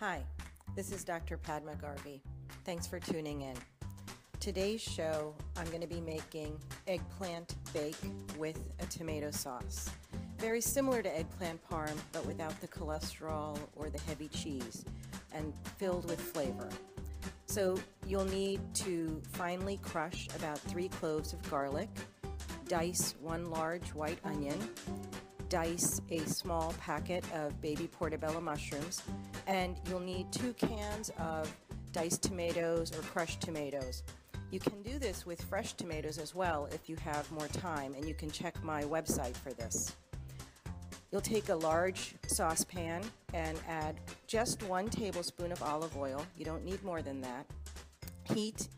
Hi, this is Dr. Padma Garvey. Thanks for tuning in. Today's show, I'm going to be making eggplant bake with a tomato sauce. Very similar to eggplant parm, but without the cholesterol or the heavy cheese, and filled with flavor. So you'll need to finely crush about 3 cloves of garlic, dice 1 large white onion, dice a small packet of baby portobello mushrooms, and you'll need 2 cans of diced tomatoes or crushed tomatoes. You can do this with fresh tomatoes as well if you have more time, and you can check my website for this. You'll take a large saucepan and add just 1 tablespoon of olive oil. You don't need more than that. Heat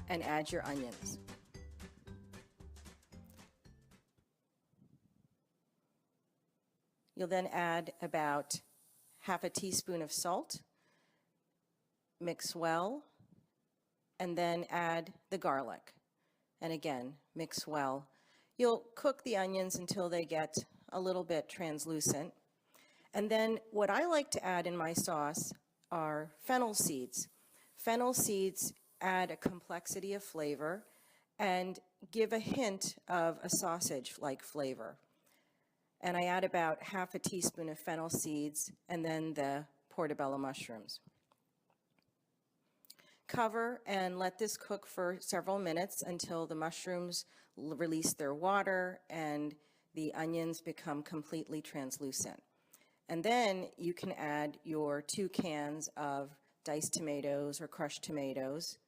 and add your onions. You'll then add about half a teaspoon of salt, mix well, and then add the garlic. And again, mix well. You'll cook the onions until they get a little bit translucent. And then what I like to add in my sauce are fennel seeds. Fennel seeds add a complexity of flavor and give a hint of a sausage-like flavor. And I add about half a teaspoon of fennel seeds and then the portobello mushrooms. Cover and let this cook for several minutes until the mushrooms release their water and the onions become completely translucent. And then you can add your 2 cans of diced tomatoes or crushed tomatoes.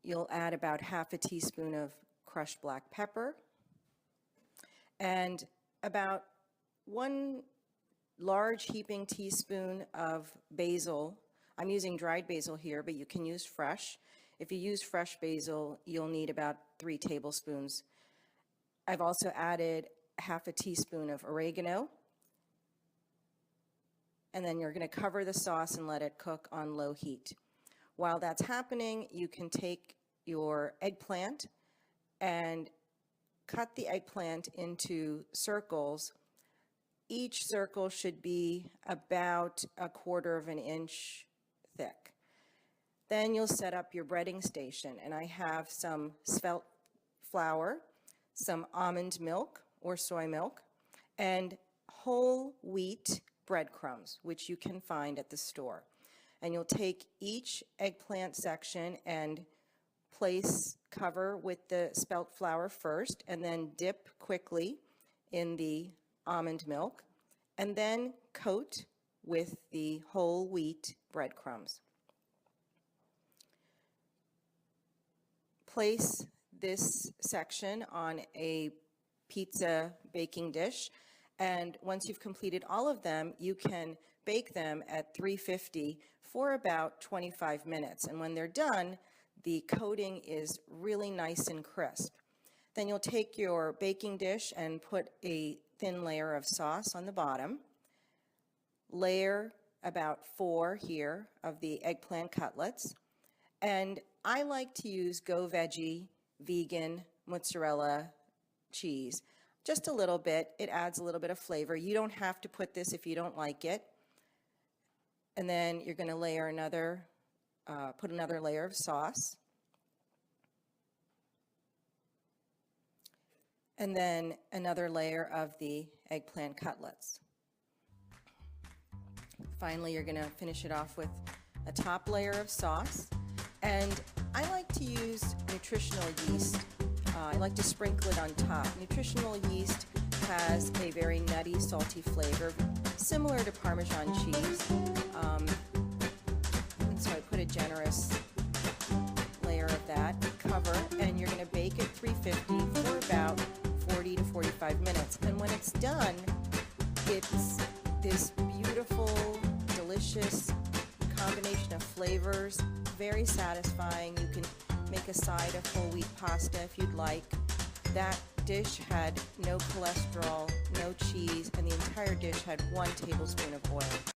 You'll add about half a teaspoon of crushed black pepper and about 1 large heaping teaspoon of basil. I'm using dried basil here, but you can use fresh. If you use fresh basil, you'll need about 3 tablespoons. I've also added half a teaspoon of oregano. And then you're going to cover the sauce and let it cook on low heat. While that's happening, you can take your eggplant and cut the eggplant into circles. Each circle should be about 1/4 of an inch thick. Then you'll set up your breading station, and I have some spelt flour, some almond milk or soy milk, and whole wheat breadcrumbs, which you can find at the store. And you'll take each eggplant section and cover with the spelt flour first, and then dip quickly in the almond milk, and then coat with the whole wheat breadcrumbs. Place this section on a pizza baking dish, and once you've completed all of them, you can bake them at 350 for about 25 minutes. And when they're done, the coating is really nice and crisp. Then you'll take your baking dish and put a thin layer of sauce on the bottom. Layer about 4 here of the eggplant cutlets. And I like to use Go Veggie vegan mozzarella cheese. Just a little bit. It adds a little bit of flavor. You don't have to put this if you don't like it. And then you're going to layer put another layer of sauce. And then another layer of the eggplant cutlets. Finally, you're going to finish it off with a top layer of sauce. And I like to use nutritional yeast. I like to sprinkle it on top. Nutritional yeast has a very nutty, salty flavor, similar to Parmesan cheese. And so I put a generous layer of that, cover, and you're going to bake at 350 for about 40 to 45 minutes. And when it's done, it's this beautiful, delicious combination of flavors, very satisfying. You can make a side of whole wheat pasta if you'd like. That dish had no cholesterol, no cheese, and the entire dish had 1 tablespoon of oil.